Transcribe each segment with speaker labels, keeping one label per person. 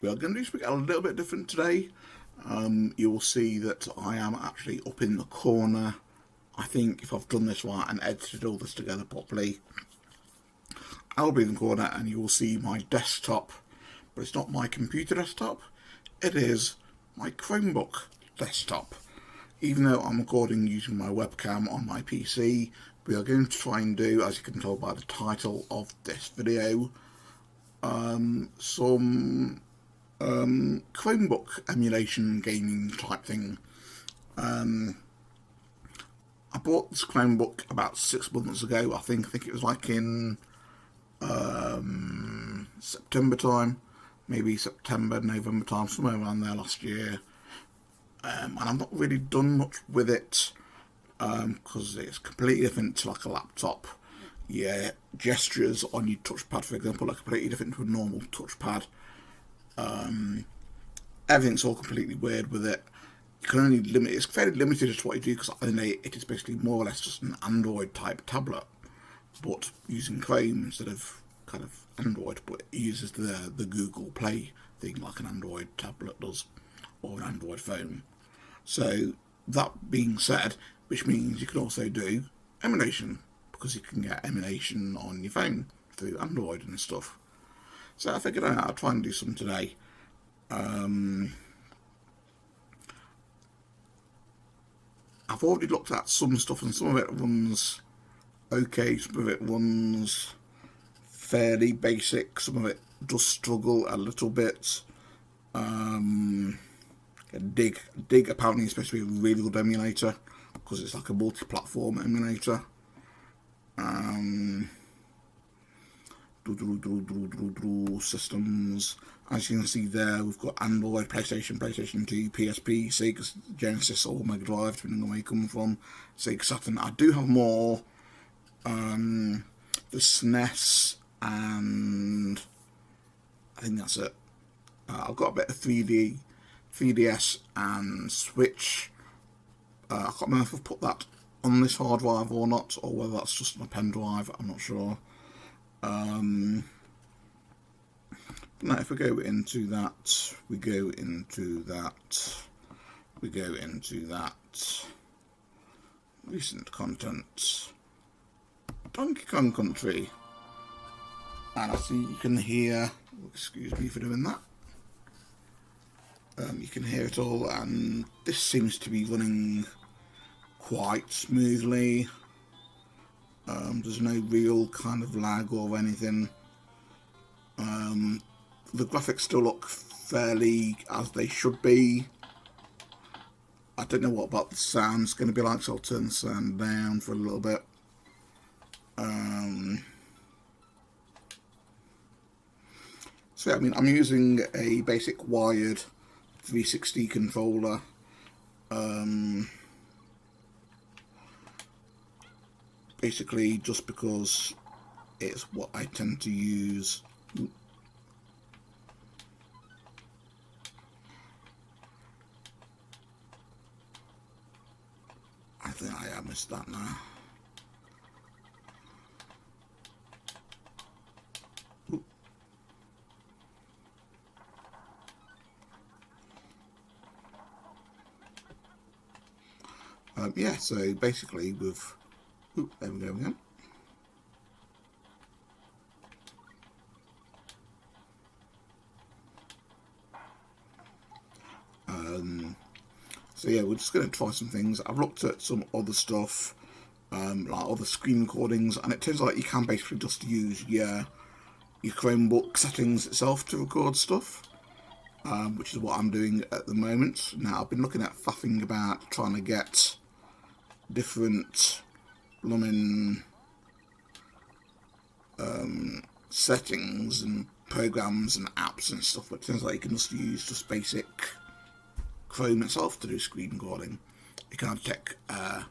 Speaker 1: We are going to do something a little bit different today. You will see that I am actually up in the corner. I think if I've done this right and edited all this together properly, I'll be in the corner and you will see my desktop. But it's not my computer desktop, it is my Chromebook desktop. Even though I'm recording using my webcam on my PC, we are going to try and do, as you can tell by the title of this video, some Chromebook emulation gaming type thing. I bought this Chromebook about 6 months ago. I think it was like in September time, maybe September, November time, somewhere around there last year. And I've not really done much with it because it's completely different to like a laptop. Yeah, gestures on your touchpad, for example, are completely different to a normal touchpad. Everything's all completely weird with it. You can only limit, it's fairly limited as to what you do, because it is basically more or less just an Android type tablet, but using Chrome instead of kind of Android, but it uses the Google Play thing like an Android tablet does, or an Android phone. So that being said, which means you can also do emulation, because you can get emulation on your phone through Android and stuff. So I figured I'd try and do some today. I've already looked at some stuff and some of it runs okay, some of it runs fairly basic, some of it does struggle a little bit. Dig apparently is supposed to be a really good emulator because it's like a multi-platform emulator. Systems, as you can see there, we've got Android, PlayStation, PlayStation 2, PSP, Sega Genesis, or Mega Drive, depending on where you come from, Sega Saturn. I do have more, the SNES, and I think that's it. I've got a bit of 3DS and Switch. I can't remember if I've put that on this hard drive or not, or whether that's just on a pen drive, I'm not sure. Now if we go into that, we go into that, recent content, Donkey Kong Country, and I see you can hear, excuse me for doing that, you can hear it all, and this seems to be running quite smoothly. There's no real kind of lag or anything. The graphics still look fairly as they should be. I don't know what about the sound's going to be like, so I'll turn the sound down for a little bit. So yeah, I mean, I'm using a basic wired 360 controller. Basically just because it's what I tend to use. I think I missed that now. Yeah, so basically with, there we go again. So yeah, we're just going to try some things. I've looked at some other stuff, like other screen recordings, and it turns out you can basically just use your Chromebook settings itself to record stuff, which is what I'm doing at the moment. Now, I've been looking at faffing about trying to get different blooming settings and programs and apps and stuff, but it turns out you can just use just basic Chrome itself to do screen recording. You can take a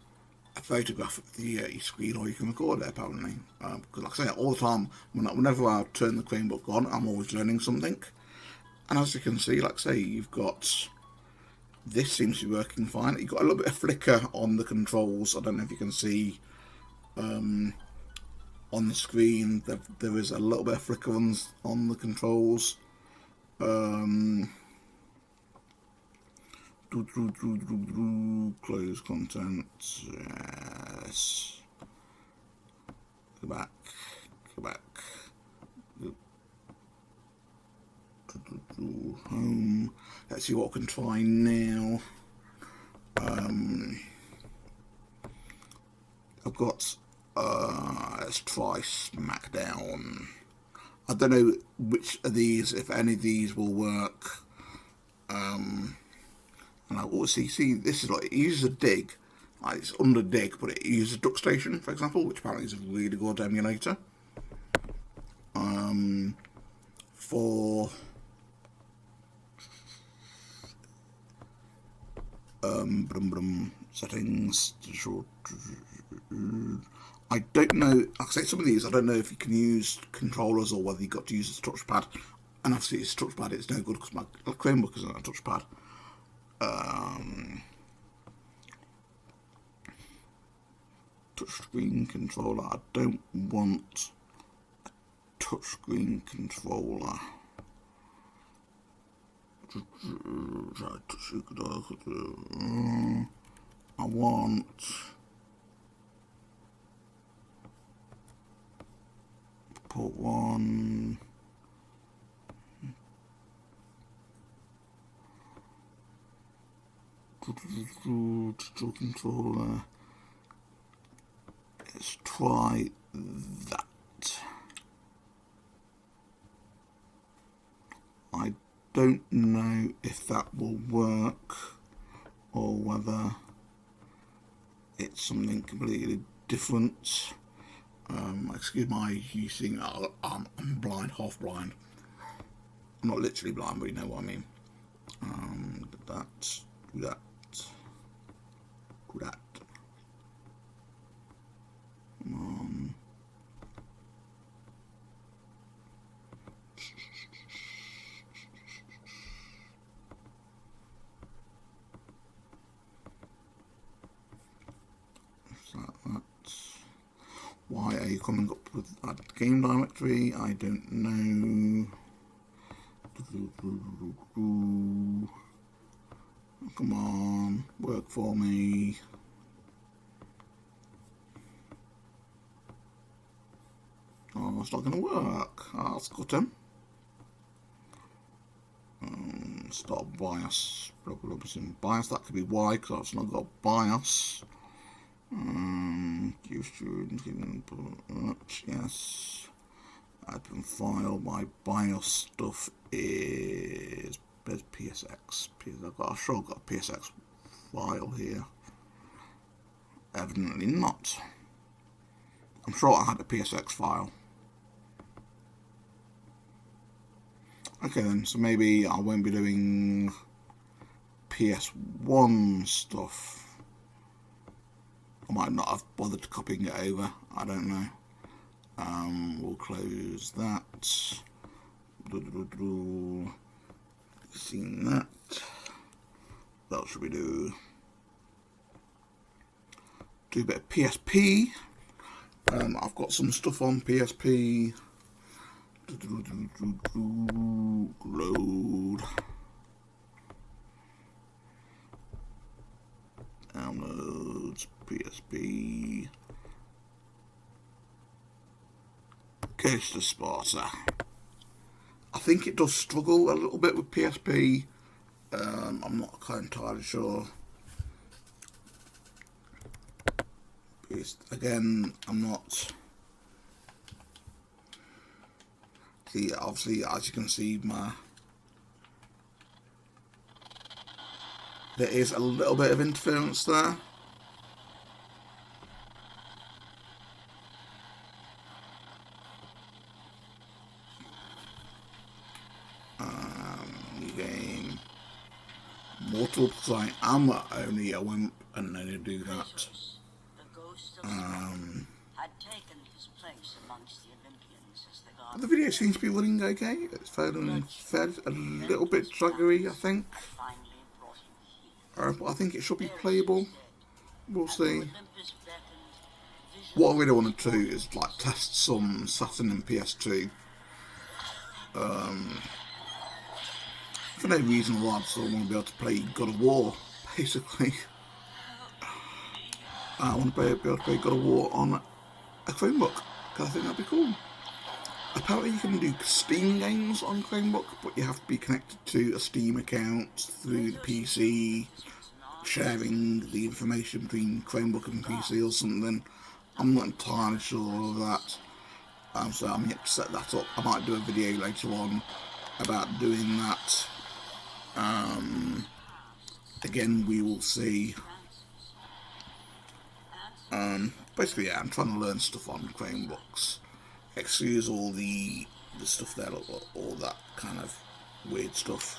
Speaker 1: photograph of your screen, or you can record it apparently. Because like I say, all the time, whenever I turn the Chromebook on, I'm always learning something. And as you can see, like I say, you've got, this seems to be working fine. You've got a little bit of flicker on the controls. I don't know if you can see on the screen, there is a little bit of flicker on the controls. Close content. Yes. Go back. Go back. Home. Let's see what I can try now. I've got. Let's try Smackdown. I don't know which of these, if any of these, will work. And I also see this is like, it uses a dig, like it's under dig, but it uses DuckStation, for example, which apparently is a really good emulator. For settings. I don't know. Like I say, some of these I don't know if you can use controllers or whether you got to use a touchpad. And obviously, it's a touchpad. It's no good because my Chromebook isn't a touchpad. Touchscreen controller. I don't want a touchscreen controller. I want port 1. Digital controller. Let's try that. I don't know if that will work or whether it's something completely different. Excuse my using. I'm blind, half blind. I'm not literally blind, but you know what I mean. That. Do that. Do that. Come on. Why are you coming up with that game directory? I don't know. Come on, work for me. Oh, it's not going to work. Oh, that's got him. Start bias. In bias, that could be why, because I've not got bias. Yes. Open file. My BIOS stuff is. There's PSX. I'm sure I've got a PSX file here. Evidently not. I'm sure I had a PSX file. Okay then, so maybe I won't be doing PS1 stuff. I might not have bothered copying it over. I don't know. We'll close that. Seen that. What should we do? Do a bit of PSP. I've got some stuff on PSP. Load. Downloads. PSP. Goes to Sparta. I think it does struggle a little bit with PSP. I'm not quite entirely sure. Again, I'm not. See, obviously, as you can see, there is a little bit of interference there. Game Mortal, because I am only a wimp and only do that. The video seems to be running okay. It's fairly a little bit draggery, I think. But I think it should be playable. We'll see. What I really want to do is like test some Saturn and PS2. For no reason why I still want to be able to play God of War, basically. I want to be able to play God of War on a Chromebook, because I think that'd be cool. Apparently you can do Steam games on Chromebook, but you have to be connected to a Steam account through the PC, sharing the information between Chromebook and PC or something. I'm not entirely sure of that. So I'm yet to set that up. I might do a video later on about doing that. Again, we will see. Basically, yeah, I'm trying to learn stuff on Chromebooks. Excuse all the stuff there, all that kind of weird stuff.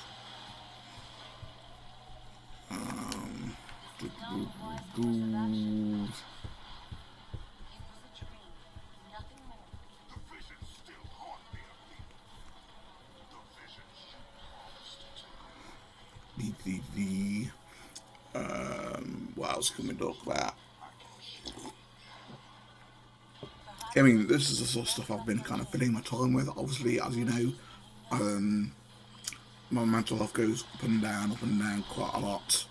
Speaker 1: What else can we talk about? I mean, this is the sort of stuff I've been kind of filling my time with. Obviously, as you know, my mental health goes up and down quite a lot.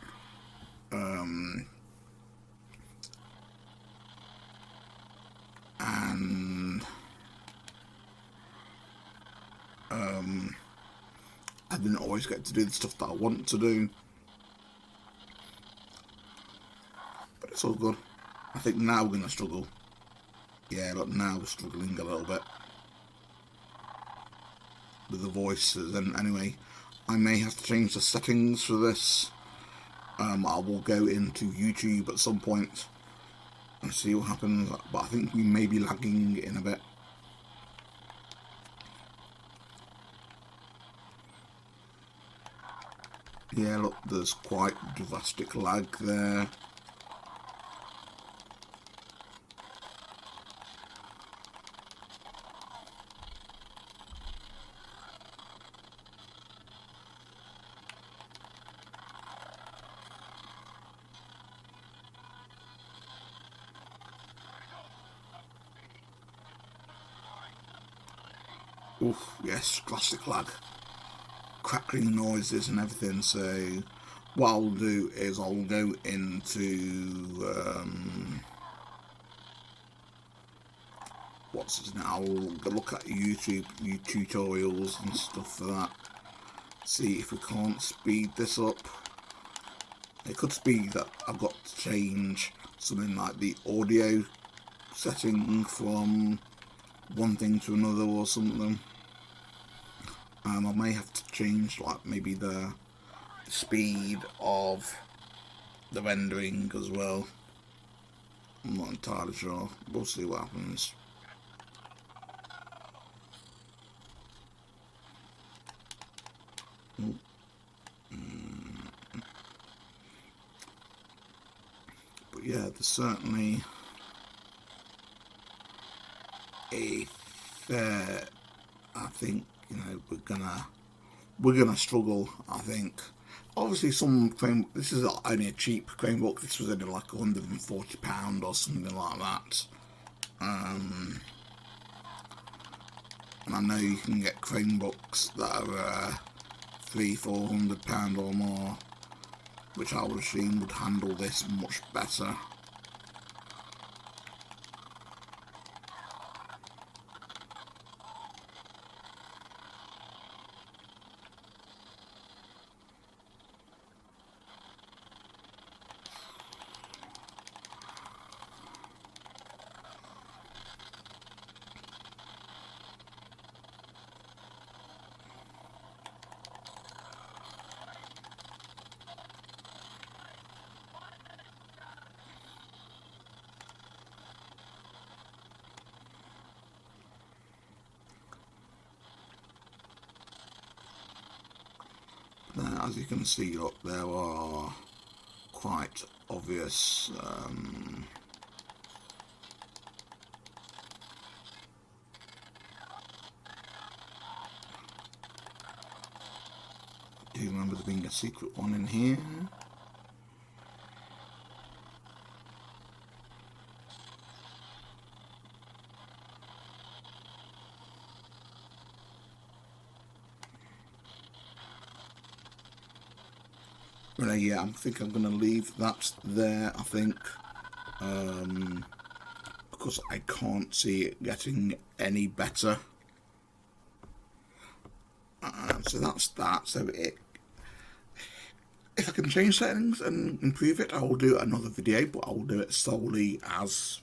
Speaker 1: And I didn't always get to do the stuff that I want to do. But it's all good. I think now we're going to struggle. Yeah, look, now we're struggling a little bit with the voices. And anyway, I may have to change the settings for this. I will go into YouTube at some point and see what happens. But I think we may be lagging in a bit. Yeah, look, there's quite drastic lag there. Oof, yes, drastic lag. Crackling noises and everything. So what I'll do is I'll go into I'll look at YouTube tutorials and stuff for that. See if we can't speed this up. It could be that I've got to change something like the audio setting from one thing to another or something. I may have to change like maybe the speed of the rendering as well. I'm not entirely sure. We'll see what happens. But yeah, there's certainly a fair, I think, you know, we're gonna struggle, I think. Obviously this is only a cheap Chromebook. This was only like £140 or something like that. And I know you can get Chromebooks that are £300-400 or more, which I would assume would handle this much better. As you can see, look, there are quite obvious do you remember there being a secret one in here? Yeah, I think I'm going to leave that there, I think. Because I can't see it getting any better. So that's that. So if I can change settings and improve it, I will do another video, but I will do it solely as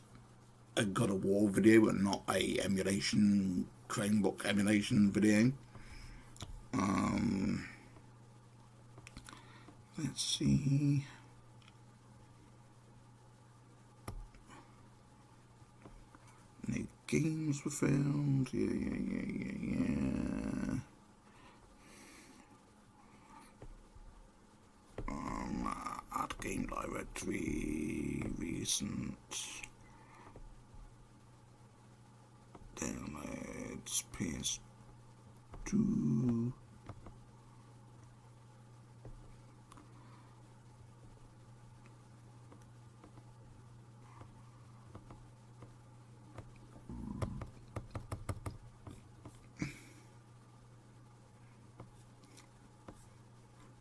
Speaker 1: a God of War video and not a emulation, Chromebook emulation video. Let's see. No games were found. Yeah. Add game directory, recent downloads, PS2.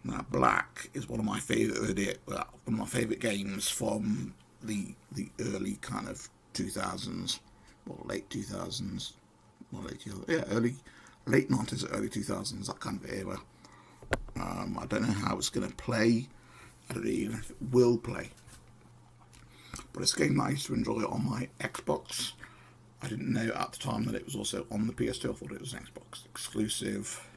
Speaker 1: Now, Black is one of my favourite games from the early kind of 2000s, or late 2000s, late 90s, early 2000s, that kind of era. I don't know how it's going to play. I don't even know if it will play. But it's a game I used to enjoy on my Xbox. I didn't know at the time that it was also on the PS2. I thought it was an Xbox exclusive.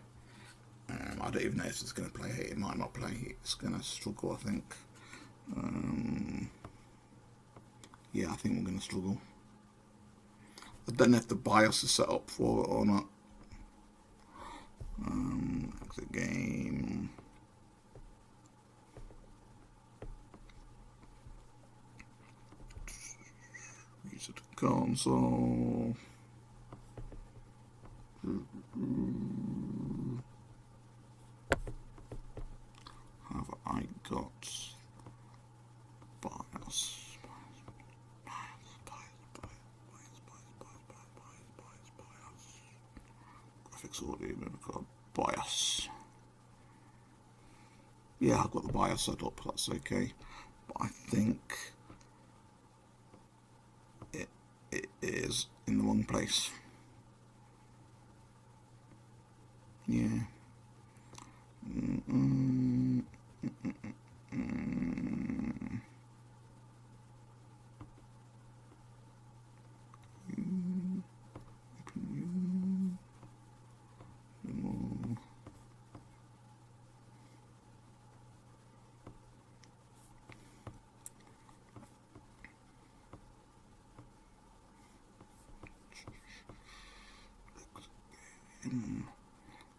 Speaker 1: I don't even know if it's going to play. It might not play. It's going to struggle, I think. Yeah, I think we're going to struggle. I don't know if the BIOS is set up for it or not. Exit game. Reset console. Have I got BIOS? Graphics audio, maybe got BIOS. Yeah, I've got the BIOS set up, that's okay. But I think it is in the wrong place. Yeah.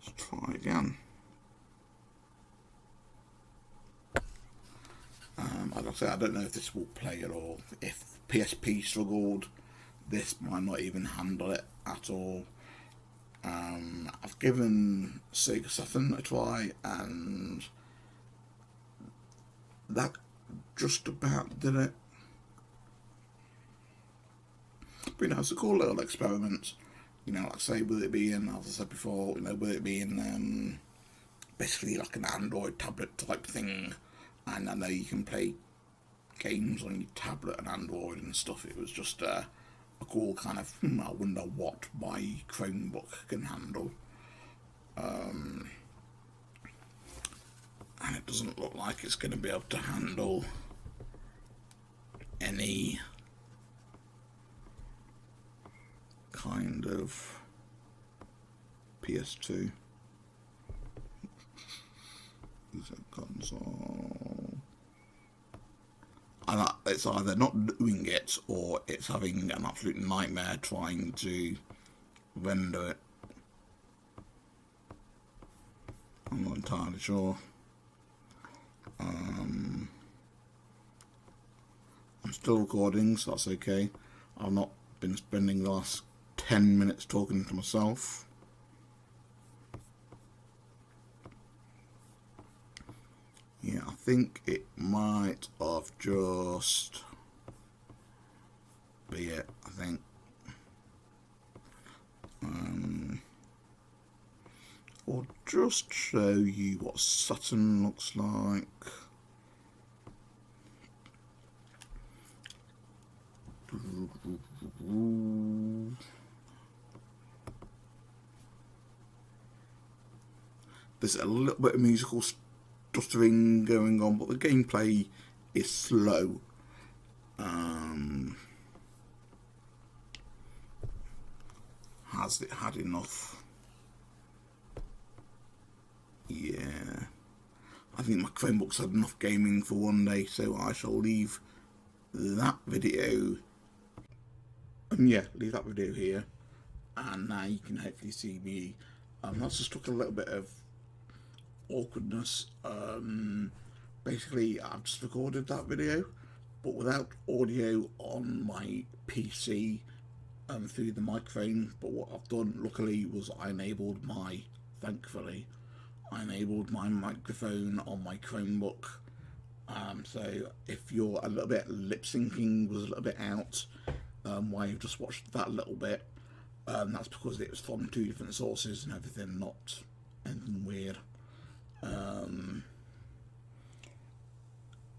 Speaker 1: Let's try again. As I say, I don't know if this will play at all. If PSP struggled, this might not even handle it at all. I've given Sega Saturn a try, and that just about did it. But it's a cool little experiment. Like I say, with it being, as I said before, with it being basically like an Android tablet type thing, and I know you can play games on your tablet and Android and stuff. It was just a cool kind of, I wonder what my Chromebook can handle. And it doesn't look like it's going to be able to handle any kind of PS2. User console. And it's either not doing it or it's having an absolute nightmare trying to render it. I'm not entirely sure. I'm still recording, so that's okay. I've not been spending the last 10 minutes talking to myself. Yeah, I think it might have just be it, I think. Or just show you what Saturn looks like. There's a little bit of musical stuttering going on, but the gameplay is slow. Has it had enough? Yeah. I think my Chromebook's had enough gaming for one day, so I shall leave that video. Yeah, leave that video here. And now you can hopefully see me. That's just took a little bit of awkwardness. Basically, I've just recorded that video, but without audio on my PC through the microphone. But what I've done, luckily, was thankfully, I enabled my microphone on my Chromebook. So if you're a little bit lip syncing was a little bit out, while you've just watched that little bit, that's because it was from 2 different sources and everything, not anything weird.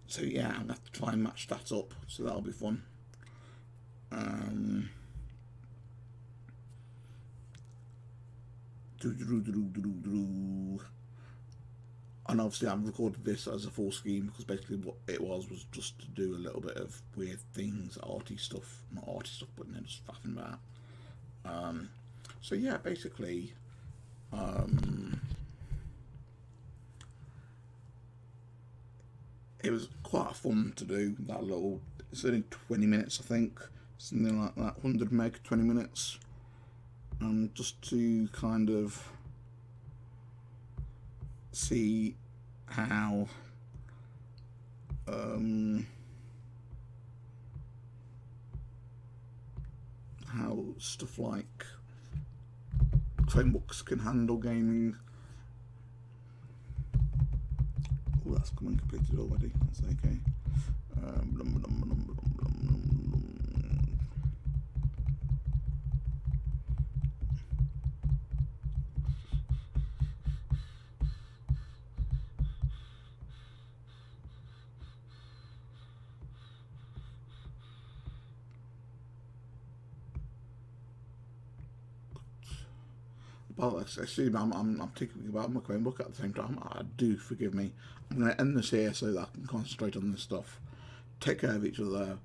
Speaker 1: So yeah, I'm going to have to try and match that up, so that'll be fun. And obviously I've recorded this as a full screen because basically what it was just to do a little bit of weird things, arty stuff, not arty stuff, but then just faffing about. So yeah, basically, it was quite fun to do that little. It's only 20 minutes, I think, something like that, 100 meg, 20 minutes, just to kind of see how stuff like Chromebooks can handle gaming. Oh, that's coming completed already. That's okay. Well, I'm thinking about my Chromebook at the same time. Do forgive me. I'm going to end this here so that I can concentrate on this stuff. Take care of each other,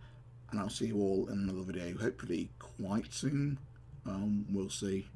Speaker 1: and I'll see you all in another video, hopefully quite soon. We'll see.